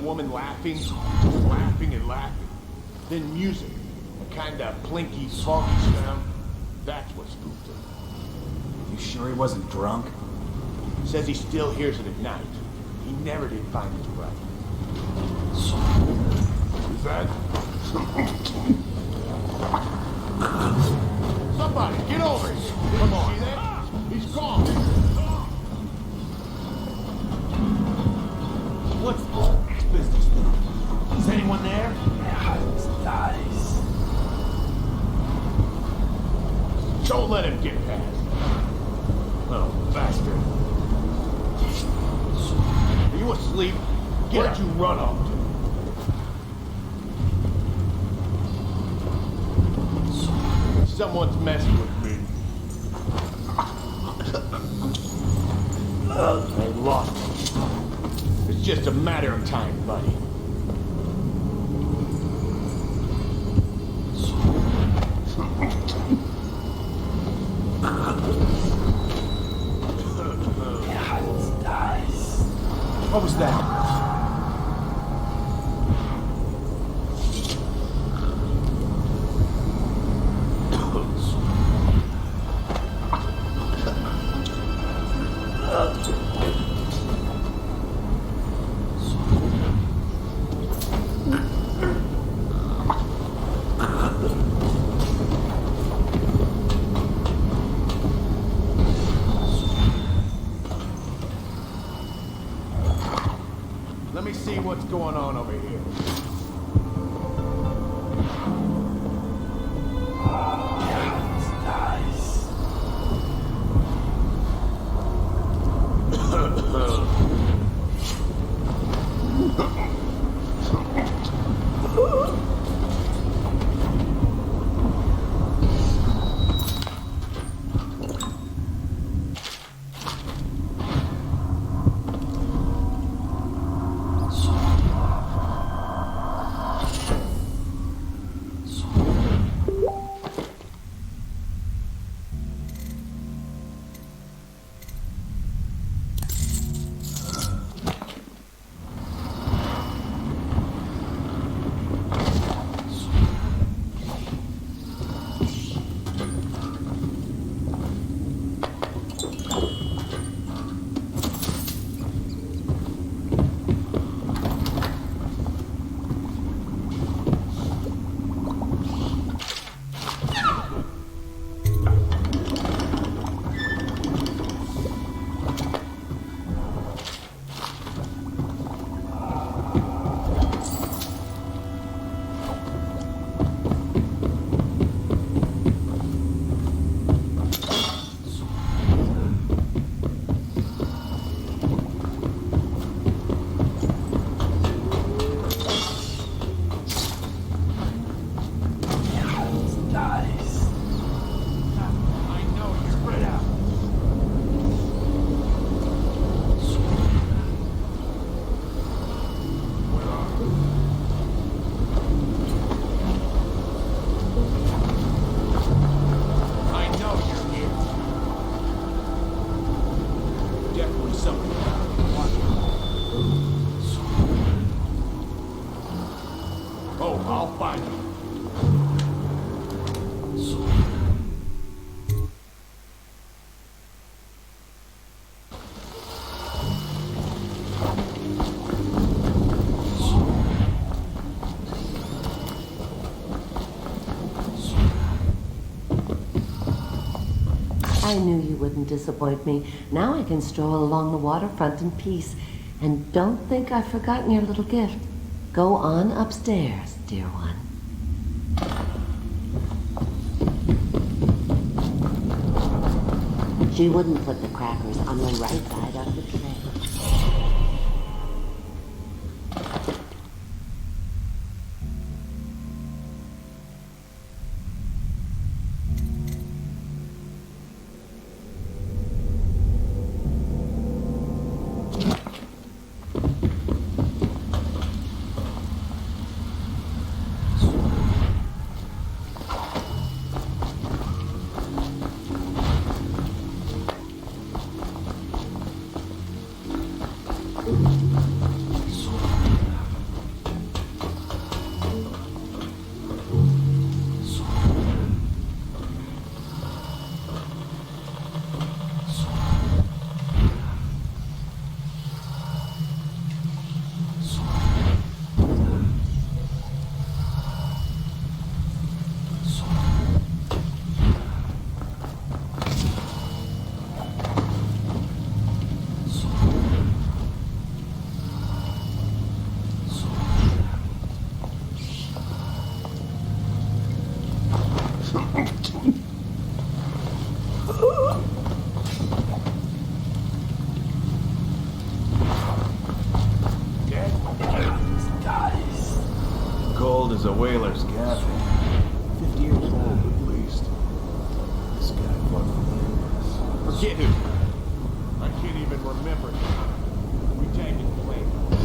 Woman laughing and laughing. Then music, a kind of plinky, funky sound. That's what spooked him. You sure he wasn't drunk? Says he still hears it at night. He never did find it right. Is that? Somebody, get over here! Come on. See that? He's gone. What's business now? Is anyone there? It's nice. Don't let him get past. Oh, bastard. Are you asleep? Where'd you run off to? Someone's messing with me. I lost him. It's just a matter of time, buddy. What was that? Let me see what's going on over here. I knew you wouldn't disappoint me. Now I can stroll along the waterfront in peace. And don't think I've forgotten your little gift. Go on upstairs, dear one. She wouldn't put the crackers on the right side of the tray. Cold as a whaler's cabin. 50 years old at least. This guy fucking. Forget it. I can't even remember. We tagged it late.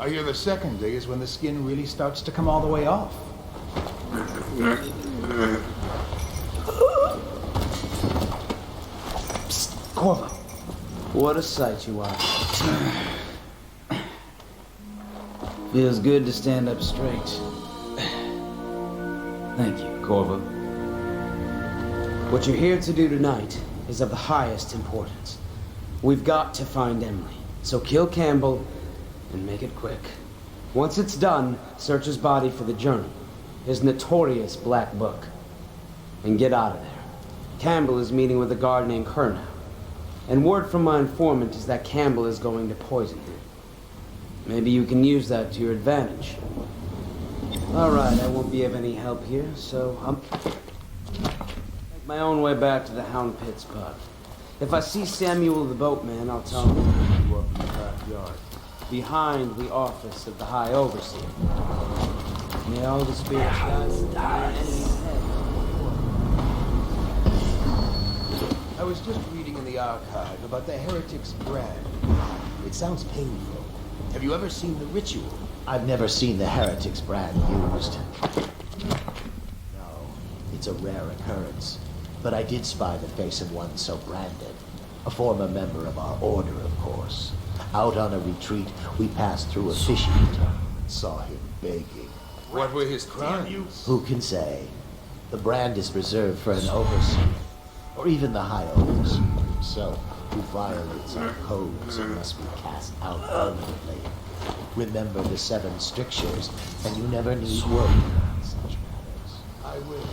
I hear the second day is when the skin really starts to come all the way off. Psst, Corvo. What a sight you are. Feels good to stand up straight. Thank you, Corvo. What you're here to do tonight is of the highest importance. We've got to find Emily. So kill Campbell and make it quick. Once it's done, search his body for the journal, his notorious black book, and get out of there. Campbell is meeting with a guard named Kernow, and word from my informant is that Campbell is going to poison him. Maybe you can use that to your advantage. All right, I won't be of any help here, so I'm make my own way back to the Hound Pits pub. If I see Samuel the boatman, I'll tell him to meet you up in the backyard, behind the office of the High Overseer. May all the spirits guide you to your enemy's head. I was just reading in the archive about the heretic's brand. It sounds painful. Have you ever seen the ritual? I've never seen the heretic's brand used. No, it's a rare occurrence. But I did spy the face of one so branded. A former member of our order, of course. Out on a retreat, we passed through a fishing town and saw him begging. What were his crimes? Who can say? The brand is reserved for an overseer, or even the High Overseer himself, who violates our codes and must be cast out permanently. Remember the 7 strictures, and you never need worry about such matters. I will.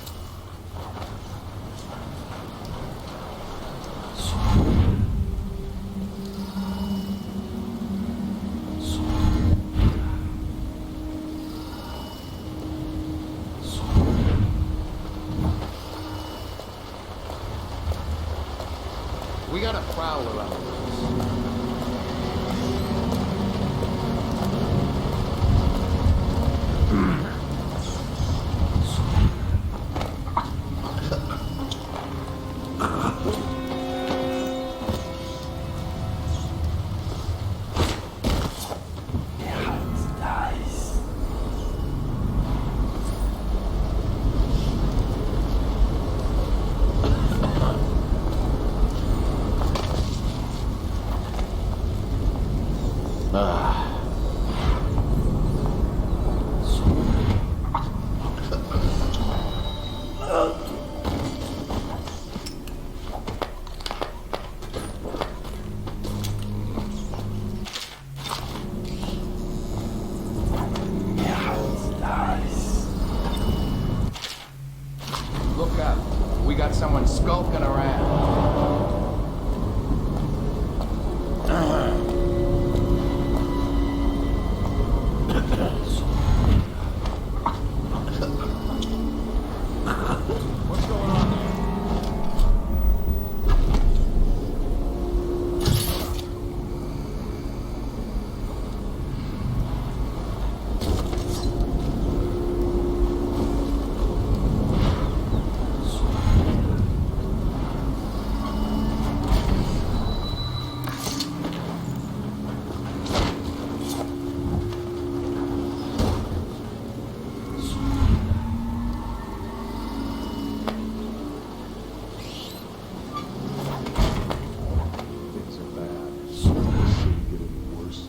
We got a prowler on the loose. Look up. We got someone skulking around. What's going on there? Things are bad. The city getting worse.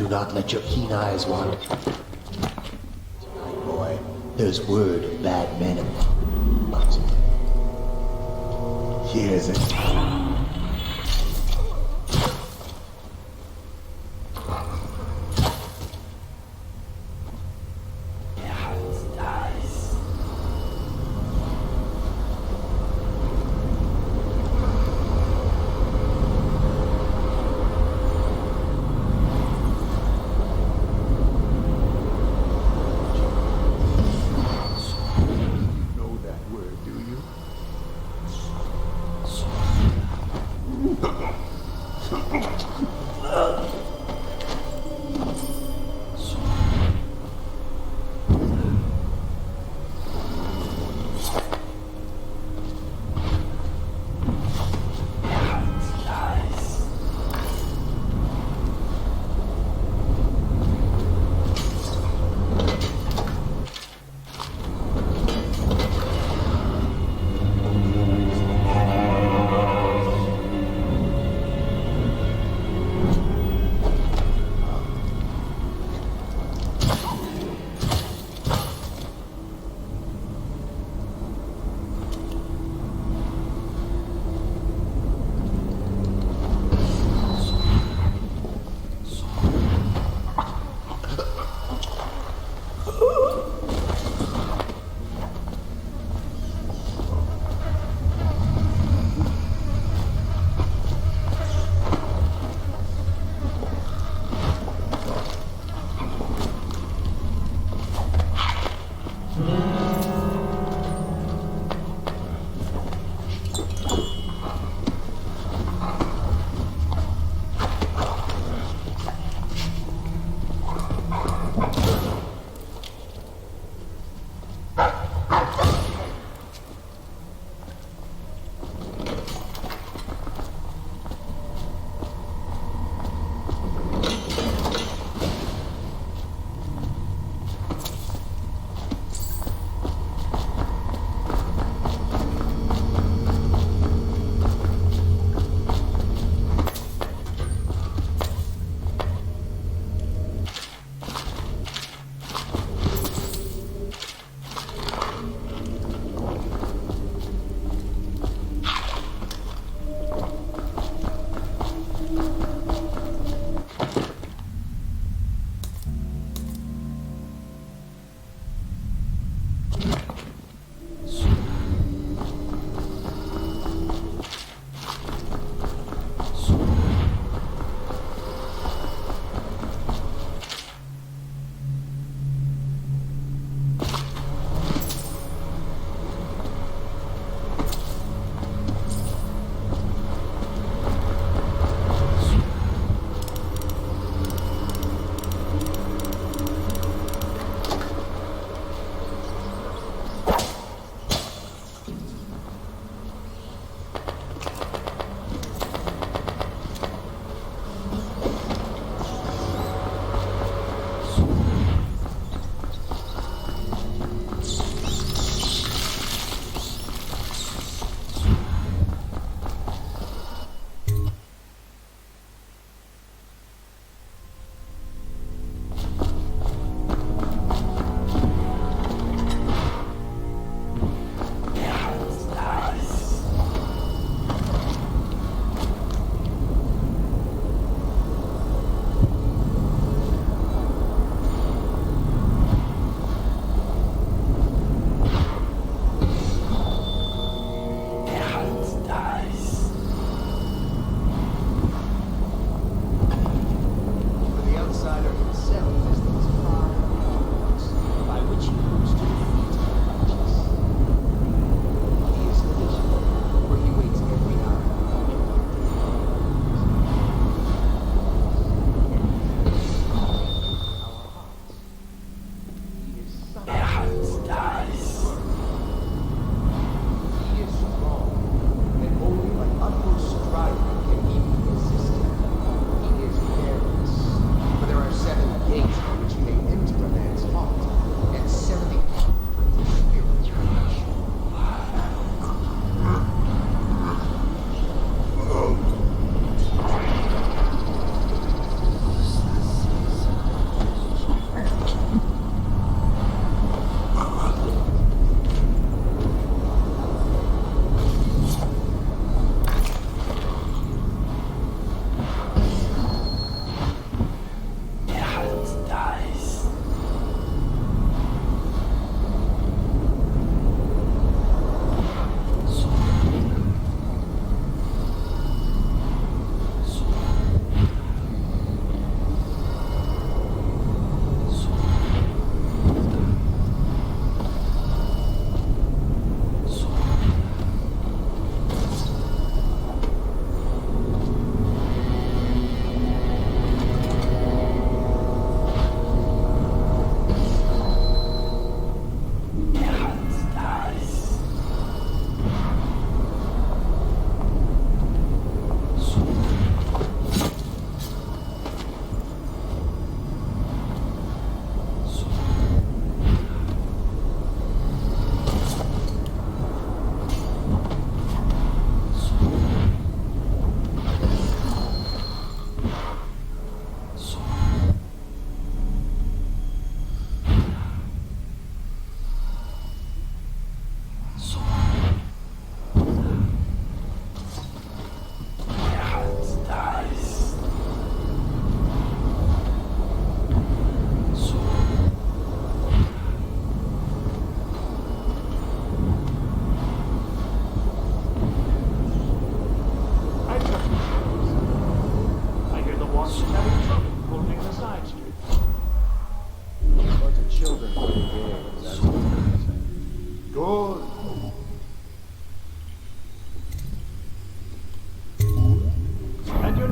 Do not let your keen eyes wander. Tonight, boy, there's word of bad men about you. Here's it.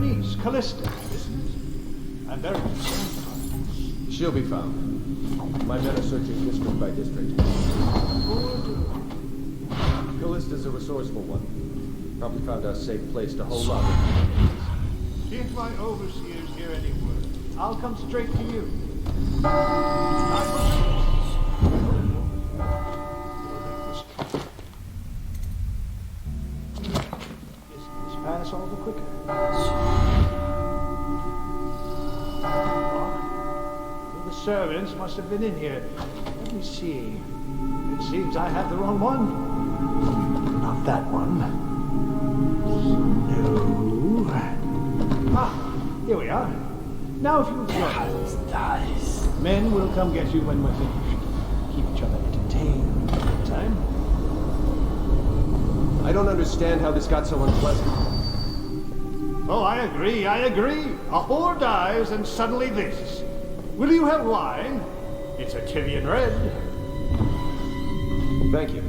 niece, Callista, isn't it? I'm very concerned. She'll be found. My men are searching district by district. Callista's a resourceful one. Probably found a safe place to hold on. If my overseers hear any word, I'll come straight to you. This pass all the quicker. The servants must have been in here. Let me see. It seems I have the wrong one. Not that one. No. Ah, here we are. Now if you join, men will come get you when we're finished. Keep each other entertained in the meantime. I don't understand how this got so unpleasant. Oh, I agree. A whore dies and suddenly this. Will you have wine? It's a Tivian red. Thank you.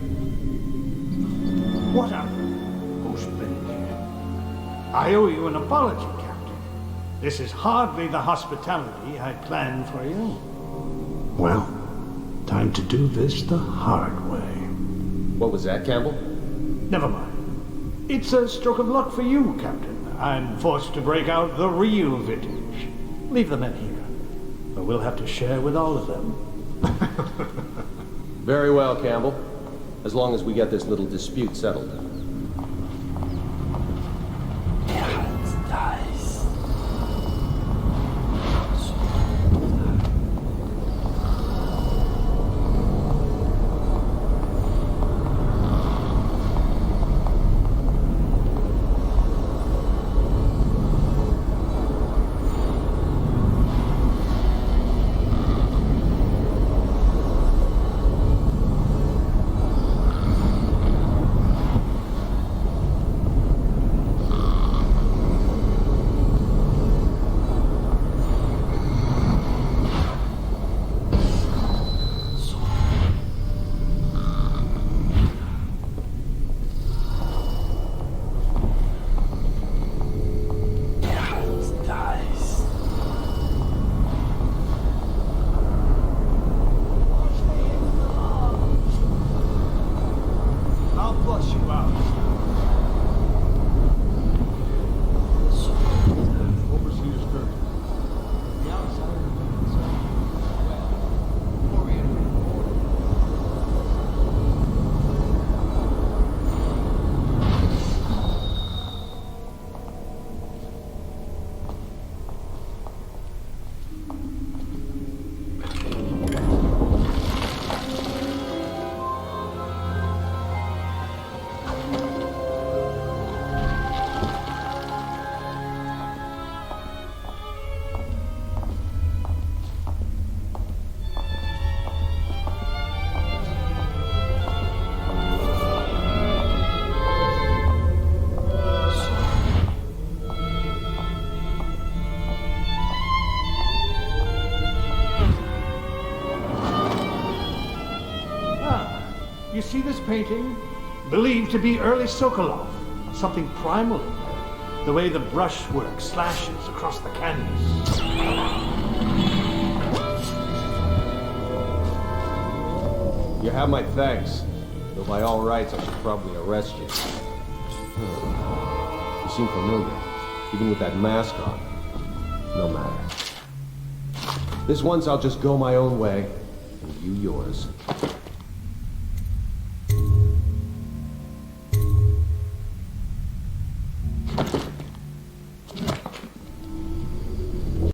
What a... Oh, splendid. I owe you an apology, Captain. This is hardly the hospitality I'd planned for you. Well, time to do this the hard way. What was that, Campbell? Never mind. It's a stroke of luck for you, Captain. I'm forced to break out the real vintage. Leave the men here, but we'll have to share with all of them. Very well, Campbell. As long as we get this little dispute settled. You see this painting? Believed to be early Sokolov. Something primal in there. The way the brushwork slashes across the canvas. You have my thanks. Though by all rights, I should probably arrest you. You seem familiar, even with that mask on. No matter. This once I'll just go my own way, and you yours.